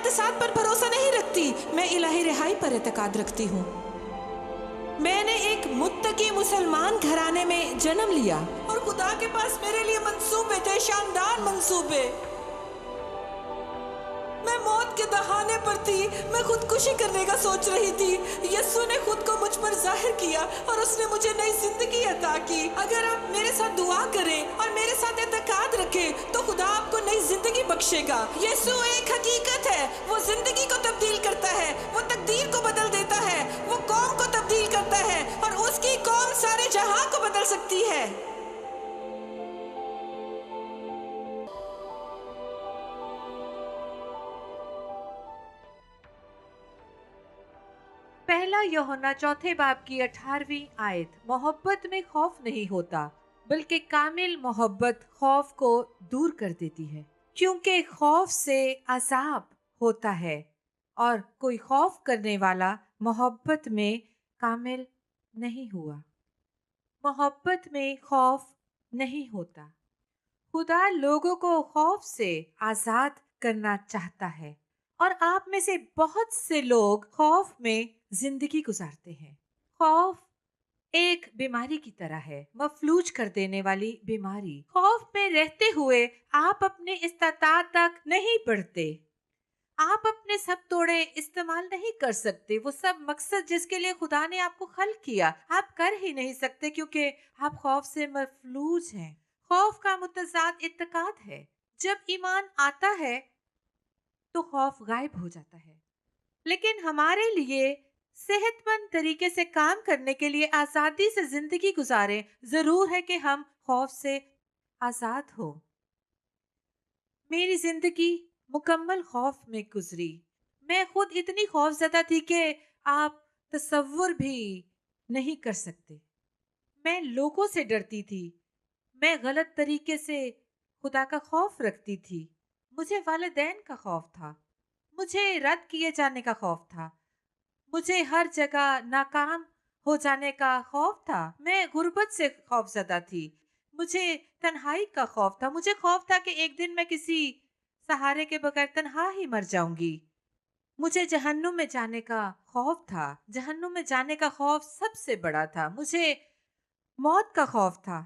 مقدسات پر بھروسہ نہیں رکھتی، میں الہی رہائی پر اعتقاد رکھتی ہوں۔ میں نے ایک متقی مسلمان گھرانے میں جنم لیا اور خدا کے پاس میرے لیے منصوبے تھے، شاندار منصوبے۔ میں موت کے دہانے پر تھی، میں خودکشی کرنے کا سوچ رہی تھی۔ یسوع نے خود کو مجھ پر ظاہر کیا اور اس نے مجھے نئی زندگی عطا کی۔ اگر آپ میرے ساتھ دعا کریں اور میرے ساتھ اعتقاد رکھیں تو خدا آپ کو نئی زندگی بخشے گا۔ یسوع ایک حقیقت ہے، وہ زندگی کو تبدیل کرتا ہے، وہ تقدیر کو بدل دیتا ہے، وہ قوم کو تبدیل کرتا ہے اور اس کی قوم سارے جہاں کو بدل سکتی ہے۔ پہلا یوحنا چوتھے باب کی 18ویں آیت، محبت میں خوف نہیں ہوتا بلکہ کامل محبت خوف کو دور کر دیتی ہے، کیونکہ خوف سے عذاب ہوتا ہے اور کوئی خوف کرنے والا محبت میں کامل نہیں ہوا۔ محبت میں خوف نہیں ہوتا۔ خدا لوگوں کو خوف سے آزاد کرنا چاہتا ہے اور آپ میں سے بہت سے لوگ خوف میں زندگی گزارتے ہیں۔ خوف ایک بیماری کی طرح ہے، مفلوج کر دینے والی بیماری۔ خوف میں رہتے ہوئے آپ اپنے استطاعت تک نہیں بڑھتے، آپ اپنے سب توڑے استعمال نہیں کر سکتے۔ وہ سب مقصد جس کے لیے خدا نے آپ کو خلق کیا آپ کر ہی نہیں سکتے، کیونکہ آپ خوف سے مفلوج ہیں۔ خوف کا متضاد اعتقاد ہے۔ جب ایمان آتا ہے تو خوف غائب ہو جاتا ہے، لیکن ہمارے لیے صحت مند طریقے سے کام کرنے کے لیے آزادی سے زندگی گزاریں، ضرور ہے کہ ہم خوف سے آزاد ہو۔ میری زندگی مکمل خوف میں گزری۔ میں خود اتنی خوف زدہ تھی کہ آپ تصور بھی نہیں کر سکتے۔ میں لوگوں سے ڈرتی تھی، میں غلط طریقے سے خدا کا خوف رکھتی تھی۔ مجھے والدین کا خوف تھا، مجھے رد کیے جانے کا خوف تھا، مجھے ہر جگہ ناکام ہو جانے کا خوف تھا۔ میں غربت سے خوف زدہ تھی، مجھے تنہائی کا خوف تھا، مجھے خوف تھا کہ ایک دن میں کسی سہارے کے بغیر تنہا ہی مر جاؤں گی۔ مجھے جہنم میں جانے کا خوف تھا، جہنم میں جانے کا خوف سب سے بڑا تھا۔ مجھے موت کا خوف تھا۔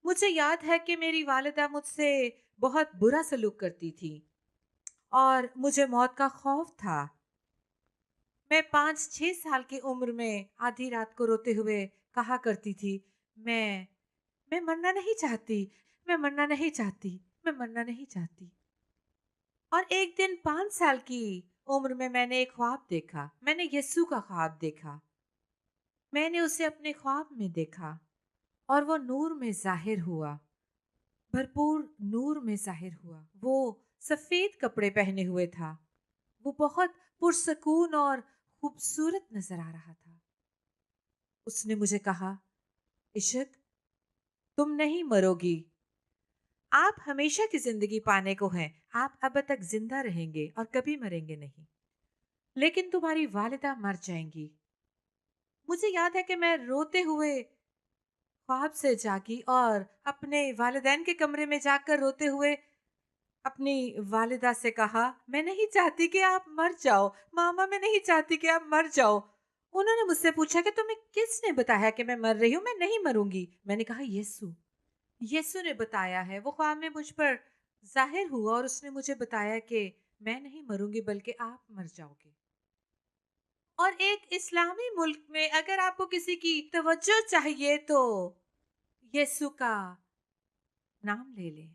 مجھے یاد ہے کہ میری والدہ مجھ سے بہت برا سلوک کرتی تھی اور مجھے موت کا خوف تھا۔ میں 5-6 سال کی عمر میں آدھی رات کو روتے ہوئے کہا کرتی تھی، میں مرنا نہیں چاہتی، میں مرنا نہیں چاہتی، میں مرنا نہیں چاہتی۔ اور ایک دن 5 سال کی عمر میں نے ایک خواب دیکھا۔ میں نے یسوع کا خواب دیکھا۔ میں نے اسے اپنے خواب میں دیکھا اور وہ نور میں ظاہر ہوا، بھرپور نور میں ظاہر ہوا۔ وہ سفید کپڑے پہنے ہوئے تھا، وہ بہت پرسکون اور خوبصورت نظر آ رہا تھا۔ اس نے مجھے کہا، عشق، تم نہیں مرو گی، آپ ہمیشہ کی زندگی پانے کو ہیں، آپ اب تک زندہ رہیں گے اور کبھی مریں گے نہیں، لیکن تمہاری والدہ مر جائیں گی۔ مجھے یاد ہے کہ میں روتے ہوئے خواب سے جاگی اور اپنے والدین کے کمرے میں جا کر روتے ہوئے اپنی والدہ سے کہا، میں نہیں چاہتی کہ آپ مر جاؤ، ماما میں نہیں چاہتی کہ آپ مر جاؤ۔ انہوں نے مجھ سے پوچھا کہ تمہیں کس نے بتایا کہ میں مر رہی ہوں؟ میں نہیں مروں گی۔ میں نے کہا، یسوع نے بتایا ہے۔ وہ خواب میں مجھ پر ظاہر ہوا اور اس نے مجھے بتایا کہ میں نہیں مروں گی بلکہ آپ مر جاؤ گے۔ اور ایک اسلامی ملک میں اگر آپ کو کسی کی توجہ چاہیے تو یسوع کا نام لے لیں۔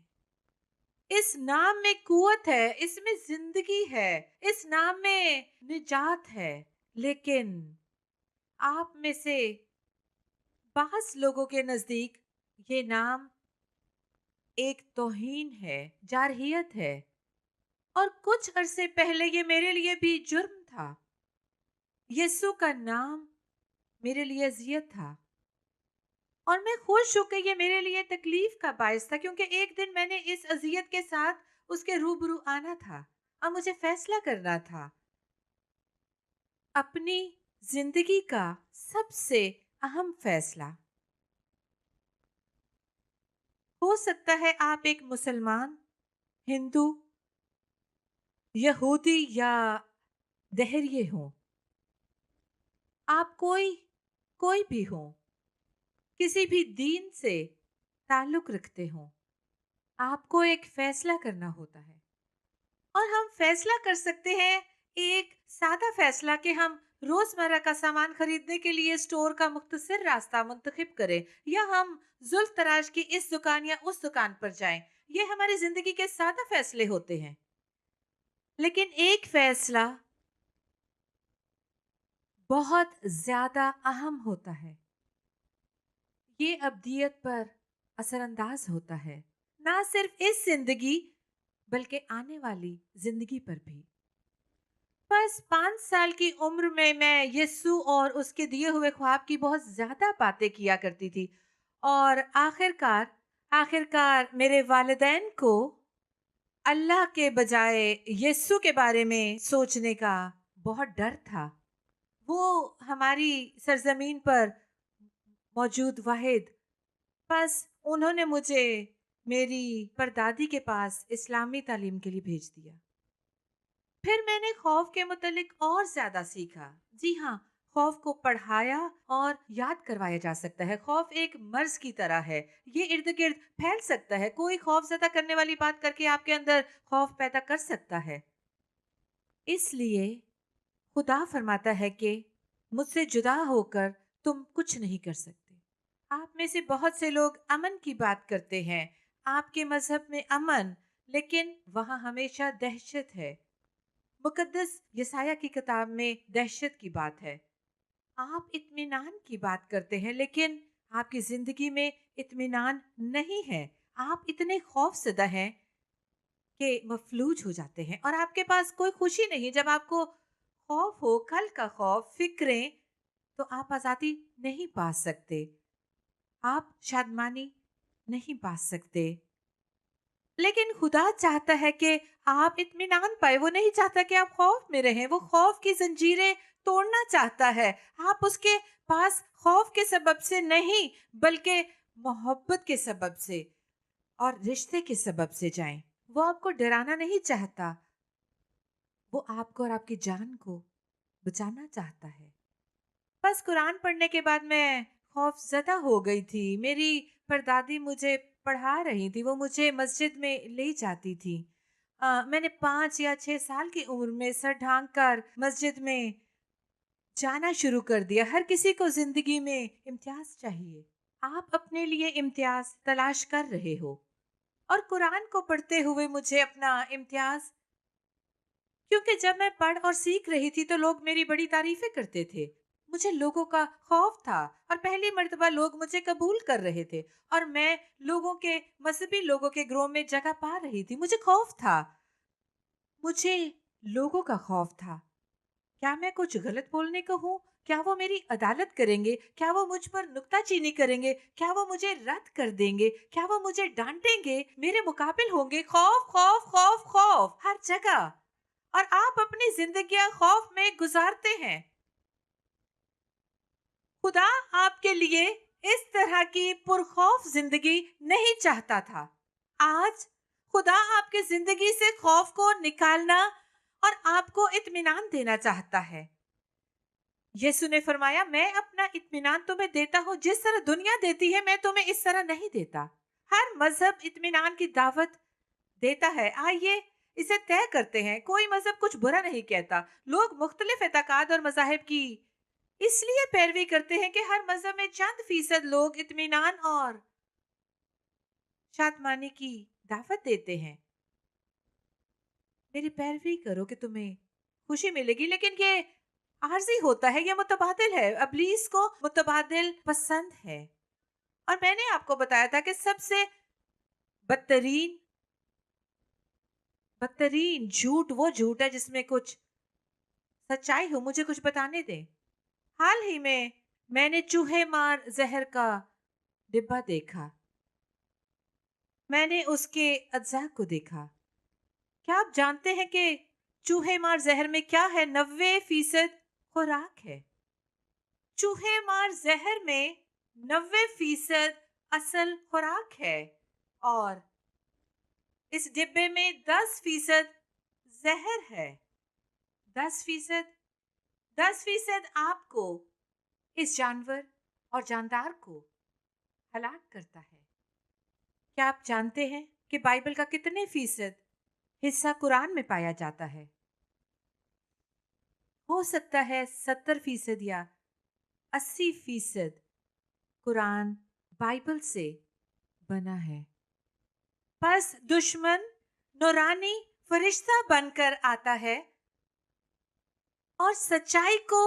اس نام میں قوت ہے، اس میں زندگی ہے، اس نام میں نجات ہے۔ لیکن آپ میں سے بعض لوگوں کے نزدیک یہ نام ایک توہین ہے، جارحیت ہے، اور کچھ عرصے پہلے یہ میرے لیے بھی جرم تھا۔ یسوع کا نام میرے لیے اذیت تھا اور میں خوش ہوں کہ یہ میرے لیے تکلیف کا باعث تھا، کیونکہ ایک دن میں نے اس اذیت کے ساتھ اس کے روبرو آنا تھا اور مجھے فیصلہ کرنا تھا۔ اپنی زندگی کا سب سے اہم فیصلہ۔ ہو سکتا ہے آپ ایک مسلمان، ہندو यहूदी या दहरिये हों, आप कोई कोई भी हो, किसी भी दीन से ताल्लुक रखते हो, आपको एक फैसला करना होता है। और हम फैसला कर सकते हैं, एक सादा फैसला कि हम रोजमर्रा का सामान खरीदने के लिए स्टोर का मुख्तसर रास्ता मुंतखब करें, या हम जुल्फ तराश की इस दुकान या उस दुकान पर जाएं। ये हमारी जिंदगी के सादा फैसले होते हैं। लेकिन एक फैसला बहुत ज्यादा अहम होता है। ये अब्दियत पर असरअंदाज होता है, ना सिर्फ इस जिंदगी बल्कि आने वाली जिंदगी पर भी। बस 5 साल की उम्र में मैं यीशु और उसके दिए हुए ख्वाब की बहुत ज्यादा बातें किया करती थी, और आखिरकार आखिरकार मेरे वालिदैन को अल्लाह के बजाय यीशु के बारे में सोचने का बहुत डर था। वो हमारी सरजमीन पर मौजूद वाहिद, बस उन्होंने मुझे मेरी परदादी के पास इस्लामी तालीम के लिए भेज दिया। फिर मैंने खौफ के मुतल्लिक और ज्यादा सीखा। जी हाँ, खौफ को पढ़ाया और याद करवाया जा सकता है। खौफ एक मर्ज की तरह है, ये इर्द गिर्द फैल सकता है। कोई खौफ ज्यादा करने वाली बात करके आपके अंदर खौफ पैदा कर सकता है। इसलिए खुदा फरमाता है कि मुझसे जुदा होकर तुम कुछ नहीं कर सकते। आप में से बहुत से लोग अमन की बात करते हैं, आपके मजहब में अमन, लेकिन वहां हमेशा दहशत है। मुकद्दस यसाया की किताब में दहशत की बात है। आप इत्मीनान की बात करते हैं, लेकिन आपकी जिंदगी में इत्मीनान नहीं है। आप इतने खौफजदा हैं कि मफलूज हो जाते हैं, और आपके पास कोई खुशी नहीं। जब आपको खौफ हो, कल का खौफ, फिक्रें, तो आप आजादी नहीं पा सकते, आप शादमानी नहीं पा सकते। लेकिन खुदा चाहता है कि आप इत्मीनान पाए। वो नहीं चाहता कि आप खौफ में रहें। वो खौफ की जंजीरें तोड़ना चाहता है। आप उसके पास खौफ के सबब से नहीं, बल्कि मोहब्बत के सबब से और रिश्ते के सबब से जाएं। वो आपको डराना नहीं चाहता, वो आपको और आपकी जान को बचाना चाहता है। बस कुरान पढ़ने के बाद मैं खौफ ज़दा हो गई थी। मेरी परदादी मुझे पढ़ा रही थी, वो मुझे मस्जिद में ले जाती थी। मैंने 5 या 6 साल की उम्र में सर ढांक कर मस्जिद में जाना शुरू कर दिया। हर किसी को जिंदगी में इम्तियाज चाहिए। आप अपने लिए इम्तियाज तलाश कर रहे हो, और कुरान को पढ़ते हुए मुझे अपना इम्तियाज, क्योंकि जब मैं पढ़ और सीख रही थी तो लोग मेरी बड़ी तारीफें करते थे। मुझे लोगों का खौफ था, और पहली मर्तबा लोग मुझे कबूल कर रहे थे, और मैं लोगों के, मजहबी लोगों के ग्रोह में जगह पा रही थी। मुझे खौफ था, मुझे लोगों का खौफ था। क्या मैं कुछ गलत बोलने को हूँ? क्या वो मेरी अदालत करेंगे? क्या वो मुझ पर नुक्ताचीनी करेंगे? क्या वो मुझे रद्द कर देंगे? क्या वो मुझे डांटेंगे? मेरे मुकाबिल होंगे? खौफ खौफ खौफ खौफ हर जगह। और आप अपनी जिंदगियां खौफ में गुजारते हैं। खुदा आपके लिए इस तरह की पुरखौफ जिंदगी नहीं चाहता था। आज खुदा आपकी जिंदगी से खौफ को निकालना और आपको इत्मीनान देना चाहता है। यीशु ने फरमाया, मैं अपना इत्मीनान तुम्हें देता हूँ, जिस तरह दुनिया देती है मैं तुम्हें इस तरह नहीं देता। हर मजहब इत्मीनान की दावत देता है। आइए इसे तय करते हैं। कोई मजहब कुछ बुरा नहीं कहता। लोग मुख्तलिफ एतकाद और मजाहिब की इसलिए पैरवी करते हैं कि हर मजहब में चंद फीसद लोग इत्मीनान और शादमानी की दावत देते हैं। मेरी पैरवी करो कि तुम्हें खुशी मिलेगी, लेकिन ये आर्जी होता है, ये मुतबादिल है। अबलीस को मुतबादिल पसंद है। और मैंने आपको बताया था कि सबसे बदतरीन बदतरीन झूठ वो झूठ है जिसमें कुछ सच्चाई हो। मुझे कुछ बताने दें। हाल ही में मैंने चूहे मार जहर का डिब्बा देखा। मैंने उसके अज्जा को देखा। क्या आप जानते हैं कि चूहे मार जहर में क्या है? 90% खुराक है। चूहे मार जहर में 90% असल खुराक है, और इस डिब्बे में 10% जहर है। 10% 10% आपको, इस जानवर और जानदार को हलाक करता है। क्या आप जानते हैं कि बाइबल का कितने फीसद हिस्सा कुरान में पाया जाता है? हो सकता है 70% या 80% कुरान बाइबल से बना है। बस दुश्मन नूरानी फरिश्ता बनकर आता है और सच्चाई को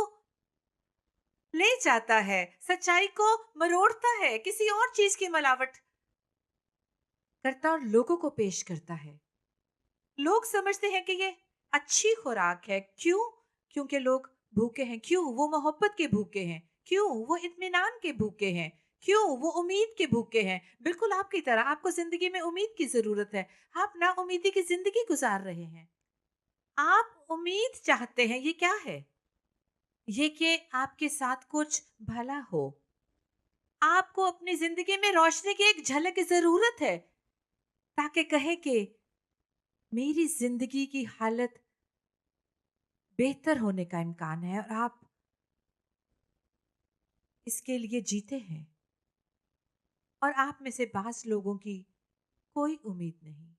ले जाता है, सच्चाई को मरोड़ता है, किसी और चीज की मिलावट करता और लोगों को पेश करता है। लोग समझते हैं कि ये अच्छी खुराक है। क्यों? क्योंकि लोग भूखे हैं। क्यों? वो मोहब्बत के भूखे हैं। क्यों? वो इत्मीनान के भूखे हैं। क्यों? वो उम्मीद के भूखे हैं। बिल्कुल आपकी तरह आपको जिंदगी में उम्मीद की जरूरत है। आप ना उम्मीदी की जिंदगी गुजार रहे हैं। आप उम्मीद चाहते हैं। ये क्या है? ये कि आपके साथ कुछ भला हो। आपको अपनी जिंदगी में रोशनी की एक झलक की जरूरत है, ताकि कहे कि मेरी जिंदगी की हालत बेहतर होने का इम्कान है और आप इसके लिए जीते हैं। और आप में से बाज लोगों की कोई उम्मीद नहीं।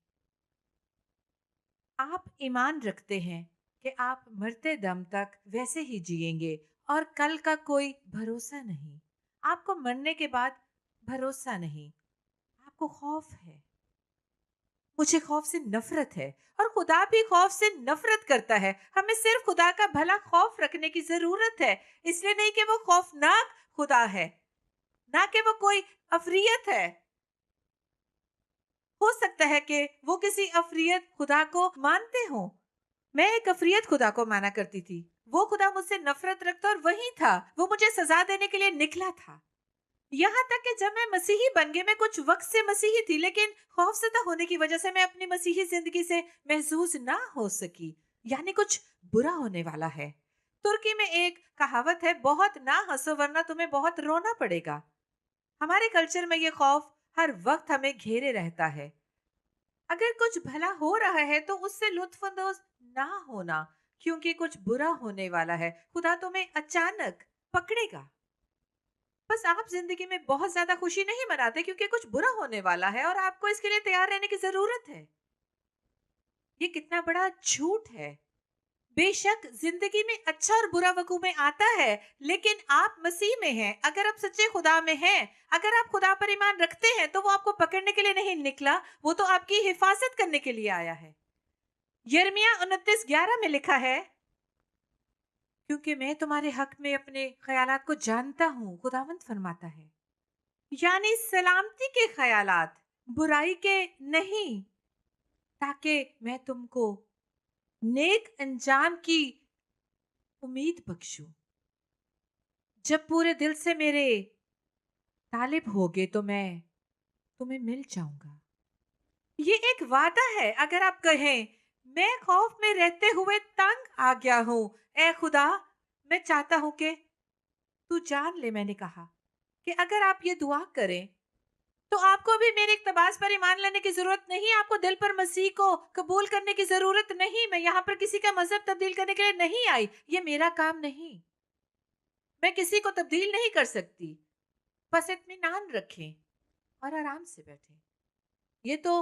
आप ईमान रखते हैं कि आप मरते दम तक वैसे ही जिएंगे और कल का कोई भरोसा नहीं। आपको मरने के बाद भरोसा नहीं, आपको खौफ है। मुझे खौफ से नफरत है और खुदा भी खौफ से नफरत करता है। हमें सिर्फ खुदा का भला खौफ रखने की जरूरत है, इसलिए नहीं कि वो खौफनाक खुदा है, ना कि वो कोई अफरियत है। हो सकता है कि वो किसी अफरियत खुदा को मानते हो। मैं एक अफरियत खुदा को माना करती थी। वो खुदा मुझसे नफरत रखता और वही था, वो मुझे सजा देने के लिए निकला था। यहाँ तक कि जब मैं मसीही बन गई, मैं कुछ वक्त से मसीही थी, लेकिन खौफजदा होने की वजह से मैं अपनी मसीही जिंदगी से महसूस ना हो सकी। यानी कुछ बुरा होने वाला है। तुर्की में एक कहावत है, बहुत ना हंसो वरना तुम्हें बहुत रोना पड़ेगा। हमारे कल्चर में ये खौफ हर वक्त हमें घेरे रहता है। अगर कुछ भला हो रहा है तो उससे लुत्फानंदोज ना होना, क्योंकि कुछ बुरा होने वाला है। खुदा तुम्हें अचानक पकड़ेगा। बस आप जिंदगी में बहुत ज्यादा खुशी नहीं मनाते क्योंकि कुछ बुरा होने वाला है और आपको इसके लिए तैयार रहने की जरूरत है। ये कितना बड़ा झूठ है। बेशक जिंदगी में अच्छा और बुरा वकू में आता है, लेकिन आप मसीह में हैं। अगर आप सच्चे खुदा में हैं, अगर आप खुदा पर ईमान रखते हैं, तो वो आपको पकड़ने के लिए नहीं निकला, वो तो आपकी हिफाजत करने के लिए आया है। यिर्मयाह 29:11 में लिखा है, क्योंकि मैं तुम्हारे हक में अपने ख्यालात को जानता हूँ, खुदावंद फरमाता है। यानी सलामती के ख्यालात, बुराई के नहीं, ताकि मैं तुमको नेक अंजाम की उम्मीद बख्शूं। जब पूरे दिल से मेरे तालिब होगे तो मैं तुम्हें मिल जाऊंगा। ये एक वादा है। अगर आप कहें, मैं खौफ में रहते हुए तंग आ गया हूं, ए खुदा, मैं चाहता हूं कि तू जान ले, मैंने कहा कि अगर आप ये दुआ करें तो आपको भी मेरे इक़्तिबास पर ईमान लाने की जरूरत नहीं। आपको दिल पर मसीह को कबूल करने की जरूरत नहीं। मैं यहाँ पर किसी का मजहब तब्दील करने के लिए नहीं आई। ये मेरा काम नहीं। मैं किसी को तब्दील नहीं कर सकती। बस इत्मीनान रखें और आराम से बैठें। ये तो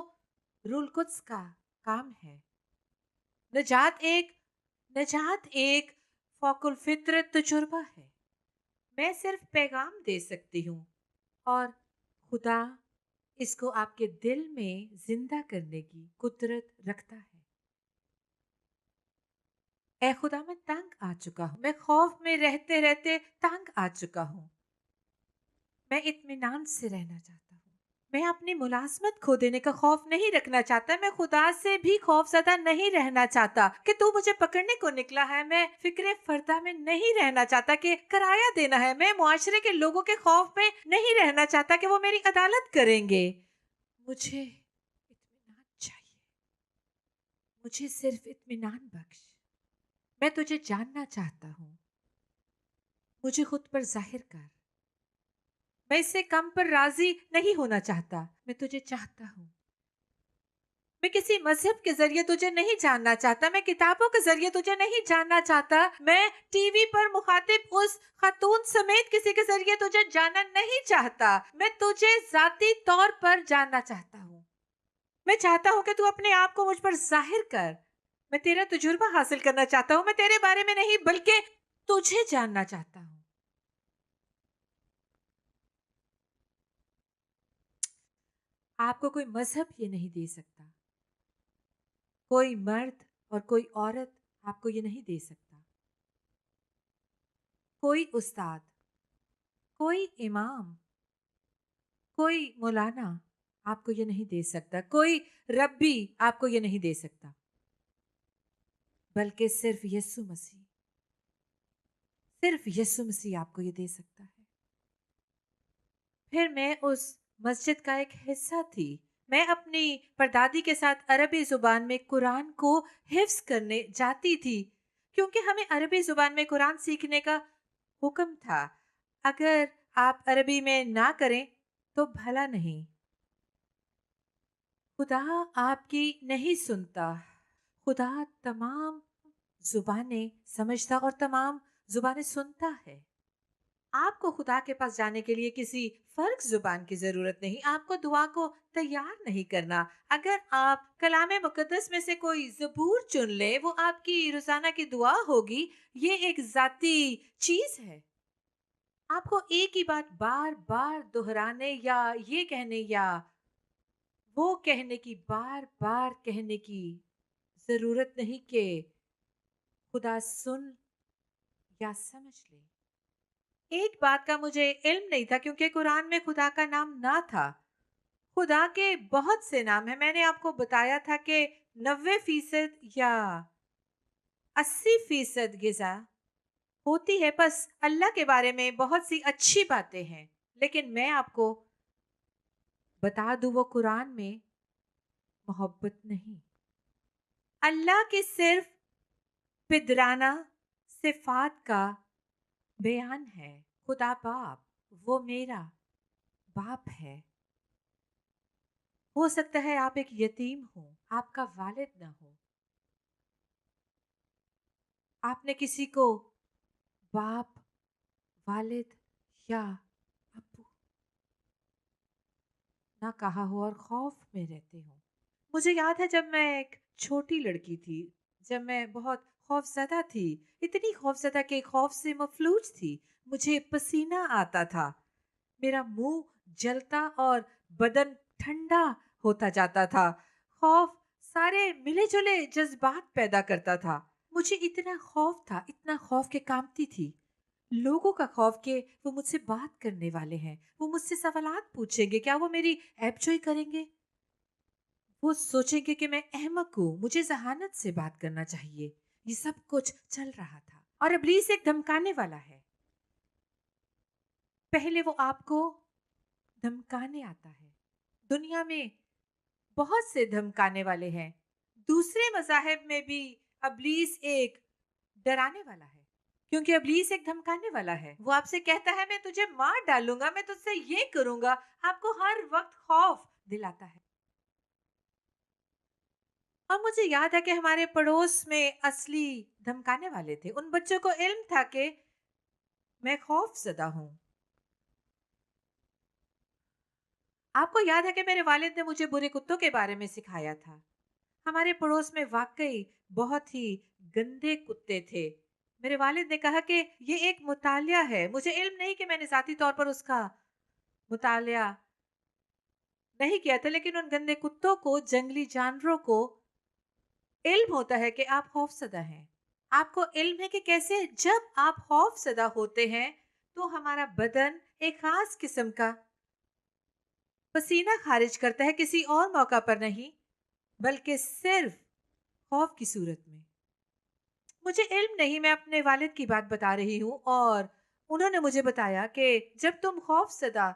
रूल कुद्स का काम है। नजात एक फौकुल फितरत तजुर्बा है। मैं सिर्फ पैगाम दे सकती हूँ और खुदा इसको आपके दिल में जिंदा करने की कुदरत रखता है। ऐ खुदा, मैं तंग आ चुका हूँ। मैं खौफ में रहते रहते तंग आ चुका हूँ। मैं इत्मीनान से रहना चाहता हूँ। मैं अपनी मुलाजमत खो देने का खौफ नहीं रखना चाहता। मैं खुदा से भी खौफजदा नहीं रहना चाहता कि तू मुझे पकड़ने को निकला है। मैं फिक्रे फर्दा में नहीं रहना चाहता कि किराया देना है। मैं मुआशरे के लोगों के खौफ में नहीं रहना चाहता कि वो मेरी अदालत करेंगे। मुझे इत्मीनान चाहिए। मुझे सिर्फ इत्मीनान बख्श। मैं तुझे जानना चाहता हूँ। मुझे खुद पर जाहिर कर। मैं इससे कम पर राजी नहीं होना चाहता। मैं तुझे चाहता हूँ। मैं किसी मजहब के जरिए तुझे नहीं जानना चाहता, मैं किताबों के जरिए तुझे नहीं जानना चाहता, मैं टीवी पर मुखातिब उस खातून समेत किसी के जरिए तुझे जानना नहीं चाहता। मैं तुझे जाती तौर पर जानना चाहता हूँ। मैं चाहता हूँ कि तू अपने आप को मुझ पर जाहिर कर। मैं तेरा तजुर्बा हासिल करना चाहता हूँ। मैं तेरे बारे में नहीं बल्कि तुझे जानना चाहता हूँ। आपको कोई मजहब ये नहीं दे सकता, कोई मर्द और कोई औरत आपको ये नहीं दे सकता, कोई उस्ताद, कोई इमाम, कोई मौलाना आपको ये नहीं दे सकता, कोई रब्बी आपको ये नहीं दे सकता, बल्कि सिर्फ यीशु मसीह आपको ये दे सकता है। फिर मैं उस मस्जिद का एक हिस्सा थी। मैं अपनी परदादी के साथ अरबी जुबान में कुरान को हिफ्ज करने जाती थी, क्योंकि हमें अरबी जुबान में कुरान सीखने का हुक्म था। अगर आप अरबी में ना करें तो भला नहीं। खुदा आपकी नहीं सुनता। खुदा तमाम जुबानें समझता और तमाम जुबानें सुनता है। आपको खुदा के पास जाने के लिए किसी फर्क जुबान की जरूरत नहीं। आपको दुआ को तैयार नहीं करना। अगर आप कलाम मुकद्दस में से कोई जबूर चुन ले, वो आपकी रोजाना की दुआ होगी। ये एक जाती चीज है। आपको एक ही बात बार बार दोहराने या ये कहने या वो कहने की, बार बार कहने की जरूरत नहीं कि खुदा सुन या समझ ले। एक बात का मुझे इल्म नहीं था, क्योंकि कुरान में खुदा का नाम ना था। खुदा के बहुत से नाम हैं। मैंने आपको बताया था कि 90% या 80% गिजा होती है। बस अल्लाह के बारे में बहुत सी अच्छी बातें हैं, लेकिन मैं आपको बता दूं, वो कुरान में मोहब्बत नहीं, अल्लाह के सिर्फ पिदराना सिफात का बयान है। खुदा बाप, वो मेरा बाप है। हो सकता है आप एक यतीम हो, आपका वालिद ना हो, आपने किसी को बाप, वालिद या अब्बू ना कहा हो और खौफ में रहते हो। मुझे याद है जब मैं एक छोटी लड़की थी, जब मैं बहुत खौफजदा थी, इतनी खौफजदा कि खौफ से मफलूज थी। मुझे पसीना आता था, मेरा मुंह जलता और बदन ठंडा होता जाता था। खौफ सारे मिले जुले जज्बात पैदा करता था। मुझे इतना खौफ था, इतना खौफ के कांपती थी। लोगों का खौफ कि वो मुझसे बात करने वाले हैं, वो मुझसे सवालात पूछेंगे, क्या वो मेरी ऐबजोई करेंगे, वो सोचेंगे कि मैं अहमक हूँ, मुझे जहानत से बात करना चाहिए। ये सब कुछ चल रहा था। और इब्लीस एक धमकाने वाला है। पहले वो आपको धमकाने आता है। दुनिया में बहुत से धमकाने वाले हैं। दूसरे मज़ाहिब में भी इब्लीस एक डराने वाला है, क्योंकि इब्लीस एक धमकाने वाला है। वो आपसे कहता है मैं तुझे मार डालूंगा, मैं तुझसे ये करूंगा। आपको हर वक्त खौफ दिलाता है। और मुझे याद है कि हमारे पड़ोस में असली धमकाने वाले थे। उन बच्चों को इल्म था कि मैं खौफ ज़दा हूँ। आपको याद है कि मेरे वालिद ने मुझे बुरे कुत्तों के बारे में सिखाया था। हमारे पड़ोस में वाकई बहुत ही गंदे कुत्ते थे। मेरे वालिद ने कहा कि ये एक मुतालिया है। मुझे इल्म नहीं कि मैंने ज़ाती तौर पर उसका मुतालिया नहीं किया था, लेकिन उन गंदे कुत्तों को, जंगली जानवरों को इल्म होता है कि आप खौफजदा हैं। आपको इल्म है कि कैसे जब आप खौफजदा होते हैं तो हमारा बदन एक खास किस्म का पसीना खारिज करता है, किसी और मौका पर नहीं बल्कि सिर्फ खौफ की सूरत में। मुझे इल्म नहीं, मैं अपने वालिद की बात बता रही हूँ, और उन्होंने मुझे बताया कि जब तुम खौफजदा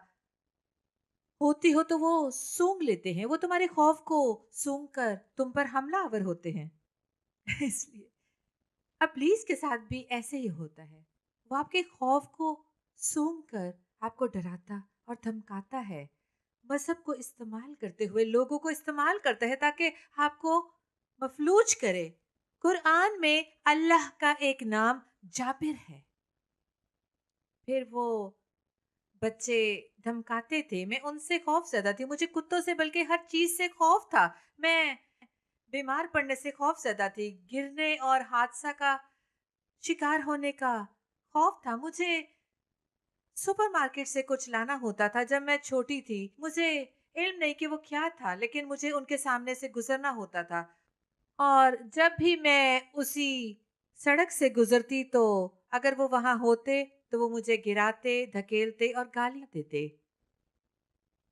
होती हो तो वो सूंघ लेते हैं, वो तुम्हारे खौफ को सूंघ कर तुम पर हमलावर होते हैं। इसलिए इब्लीस के साथ भी ऐसे ही होता है। वो आपके खौफ को सूंघ कर आपको डराता और धमकाता है। मजहब को इस्तेमाल करते हुए लोगों को इस्तेमाल करता है ताकि आपको मफलूज करे। कुरान में अल्लाह का एक नाम जाबिर है। फिर वो बच्चे धमकाते थे, मैं उनसे खौफ ज्यादा थी, मुझे कुत्तों से बल्कि हर चीज से खौफ था। मैं बीमार पड़ने से खौफ ज्यादा थी, गिरने और हादसा का शिकार होने का खौफ था। मुझे सुपरमार्केट से कुछ लाना होता था जब मैं छोटी थी, मुझे इल्म नहीं कि वो क्या था, लेकिन मुझे उनके सामने से गुजरना होता था। और जब भी मैं उसी सड़क से गुजरती तो अगर वो वहां होते तो वो मुझे गिराते, धकेलते और गालियां देते,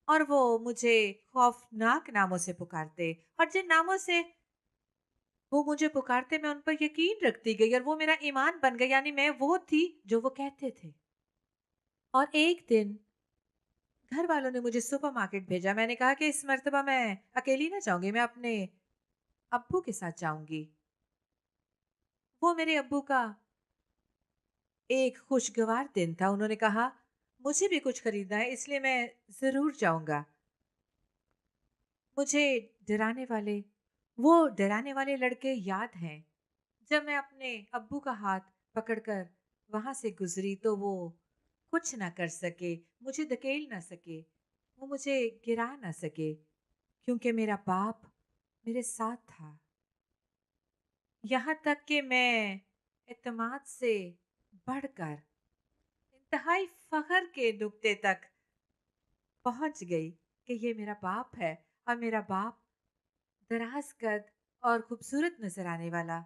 और वो मुझे खौफनाक नामों से पुकारते। और जिन नामों से वो मुझे पुकारते मैं उन पर यकीन रखती गई और वो मेरा ईमान बन गया, यानी मैं वो थी जो वो कहते थे। और एक दिन घर वालों ने मुझे सुपरमार्केट भेजा। मैंने कहा कि इस मर्तबा मैं अकेली ना जाऊंगी, मैं अपने अब्बू के साथ जाऊंगी। वो मेरे अब्बू का एक खुशगवार दिन था। उन्होंने कहा मुझे भी कुछ खरीदना है इसलिए मैं जरूर जाऊंगा। मुझे डराने वाले वो डराने वाले लड़के याद हैं। जब मैं अपने अब्बू का हाथ पकड़कर वहां से गुजरी तो वो कुछ ना कर सके, मुझे धकेल ना सके, वो मुझे गिरा ना सके, क्योंकि मेरा बाप मेरे साथ था। यहाँ तक कि मैं एतमाद से बढ़कर इंतहाई फख्र के नुक्ते तक पहुंच गई कि ये मेरा बाप है, और मेरा बाप दराज कद और खूबसूरत नजर आने वाला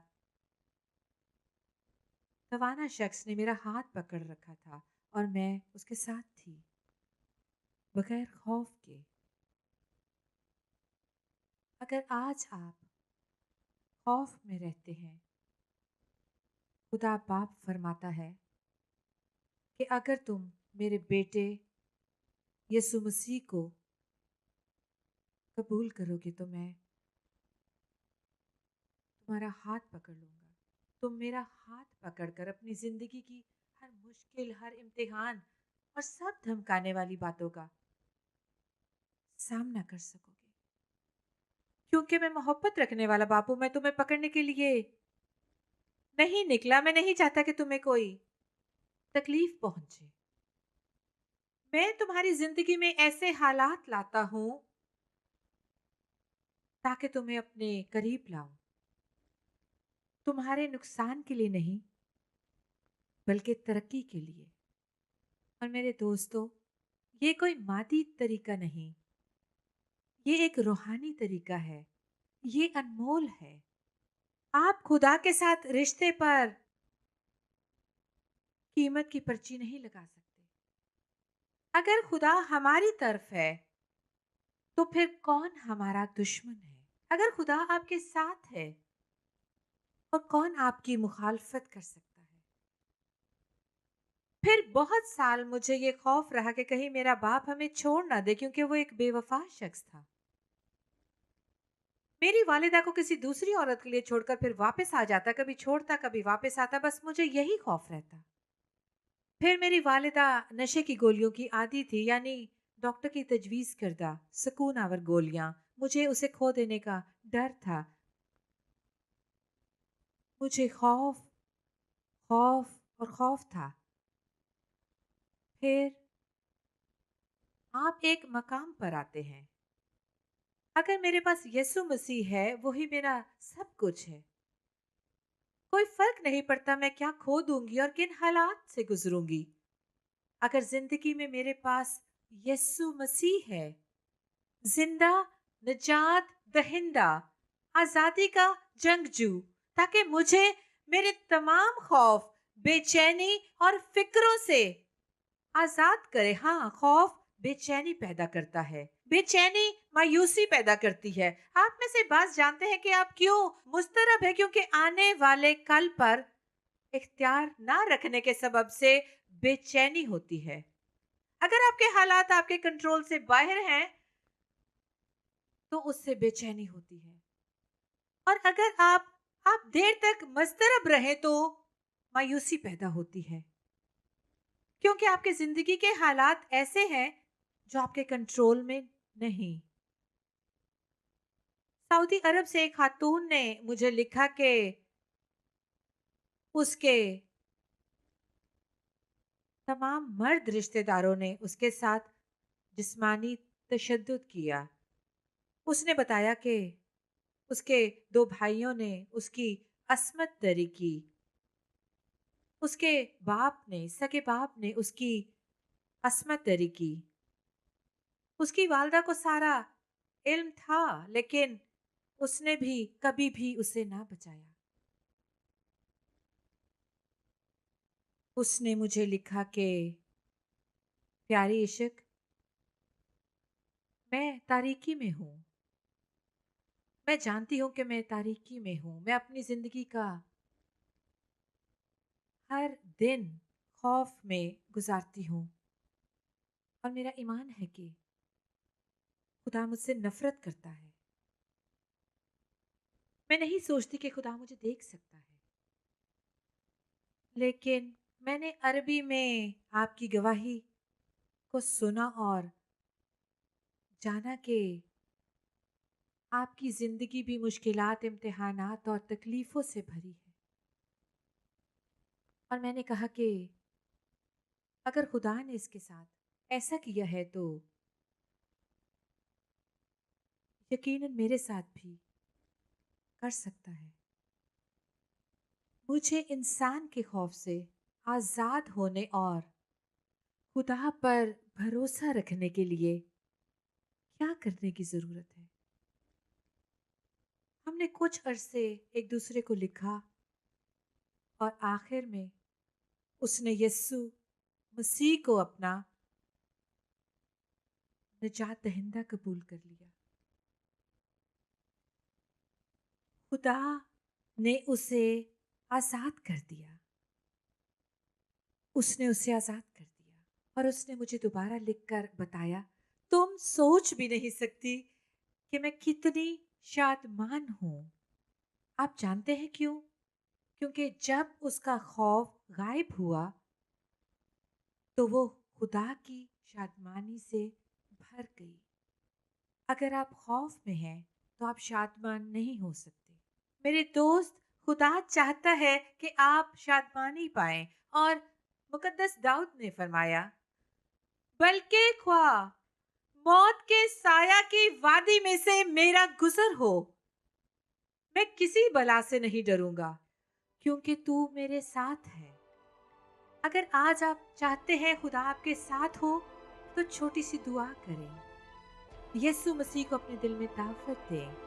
रवाना शख्स ने मेरा हाथ पकड़ रखा था और मैं उसके साथ थी, बगैर खौफ के। अगर आज आप खौफ में रहते हैं, खुदा बाप फरमाता है कि अगर तुम मेरे बेटे यीशु मसीह को कबूल करोगे तो मैं तुम्हारा हाथ पकड़ लूंगा। तुम मेरा हाथ पकड़कर अपनी जिंदगी की हर मुश्किल, हर इम्तिहान और सब धमकाने वाली बातों का सामना कर सकोगे, क्योंकि मैं मोहब्बत रखने वाला बाप हूं। मैं तुम्हें पकड़ने के लिए नहीं निकला। मैं नहीं चाहता कि तुम्हें कोई तकलीफ पहुंचे। मैं तुम्हारी जिंदगी में ऐसे हालात लाता हूं ताकि तुम्हें अपने करीब लाऊं, तुम्हारे नुकसान के लिए नहीं बल्कि तरक्की के लिए। और मेरे दोस्तों, ये कोई मादी तरीका नहीं, ये एक रूहानी तरीका है, ये अनमोल है। आप खुदा के साथ रिश्ते पर कीमत की पर्ची नहीं लगा सकते। अगर खुदा हमारी तरफ है तो फिर कौन हमारा दुश्मन है? अगर खुदा आपके साथ है और कौन आपकी मुखालफत कर सकता है? फिर बहुत साल मुझे ये खौफ रहा कि कहीं मेरा बाप हमें छोड़ ना दे, क्योंकि वो एक बेवफा शख्स था। मेरी वालिदा को किसी दूसरी औरत के लिए छोड़कर फिर वापस आ जाता, कभी छोड़ता कभी वापस आता, बस मुझे यही खौफ रहता। फिर मेरी वालिदा नशे की गोलियों की आदी थी, यानी डॉक्टर की तजवीज करदा सुकून आवर गोलियां। मुझे उसे खो देने का डर था। मुझे खौफ खौफ और खौफ था। फिर आप एक मकाम पर आते हैं। अगर मेरे पास यीशु मसीह है, वही मेरा सब कुछ है। कोई फर्क नहीं पड़ता मैं क्या खो दूंगी और किन हालात से गुजरूंगी। अगर जिंदगी में मेरे पास यीशु मसीह है, जिंदा, निजात दहिंदा, आजादी का जंगजू, ताकि मुझे मेरे तमाम खौफ, बेचैनी और फिक्रों से आजाद करे। हाँ, खौफ बेचैनी पैदा करता है, बेचैनी मायूसी पैदा करती है। आप में से बात जानते हैं कि आप क्यों मुस्तरब है, क्योंकि आने वाले कल पर इख्तियार ना रखने के सबब से बेचैनी होती है। अगर आपके हालात आपके कंट्रोल से बाहर हैं तो उससे बेचैनी होती है। और अगर आप देर तक मस्तरब रहे तो मायूसी पैदा होती है, क्योंकि आपके जिंदगी के हालात ऐसे हैं जो आपके कंट्रोल में नहीं। सऊदी अरब से एक खातून ने मुझे लिखा कि उसके तमाम मर्द रिश्तेदारों ने उसके साथ जिस्मानी तशद्दुद किया। उसने बताया कि उसके दो भाइयों ने उसकी अस्मत दरी की। उसके सगे बाप ने उसकी अस्मत दरी की। उसकी वालदा को सारा इल्म था, लेकिन उसने भी कभी भी उसे ना बचाया। उसने मुझे लिखा कि प्यारी इश्क, मैं तारीकी में हूँ। मैं जानती हूँ कि मैं तारीकी में हूँ। मैं अपनी जिंदगी का हर दिन खौफ में गुजारती हूँ और मेरा ईमान है कि खुदा मुझसे नफरत करता है। मैं नहीं सोचती कि खुदा मुझे देख सकता है, लेकिन मैंने अरबी में आपकी गवाही को सुना और जाना कि आपकी जिंदगी भी मुश्किलात, इम्तिहानात और तकलीफों से भरी है। और मैंने कहा कि अगर खुदा ने इसके साथ ऐसा किया है तो यकीनन मेरे साथ भी कर सकता है। मुझे इंसान के खौफ से आजाद होने और खुदा पर भरोसा रखने के लिए क्या करने की जरूरत है? हमने कुछ अरसे एक दूसरे को लिखा और आखिर में उसने यस्सु मसीह को अपना निजात दहिंदा कबूल कर लिया। खुदा ने उसे आजाद कर दिया। उसने उसे आजाद कर दिया और उसने मुझे दोबारा लिखकर बताया, तुम सोच भी नहीं सकती कि मैं कितनी शादमान हूं। आप जानते हैं क्यों? क्योंकि जब उसका खौफ गायब हुआ तो वो खुदा की शादमानी से भर गई। अगर आप खौफ में हैं तो आप शादमान नहीं हो सकते। मेरे दोस्त, खुदा चाहता है कि आप शादमानी पाएं और मुकद्दस दाऊद ने फरमाया, बल्कि ख्वा मौत के साया की वादी में से मेरा गुजर हो, मैं किसी बला से नहीं डरूंगा क्योंकि तू मेरे साथ है। अगर आज आप चाहते हैं खुदा आपके साथ हो तो छोटी सी दुआ करें। यीशु मसीह को अपने दिल में दावत दें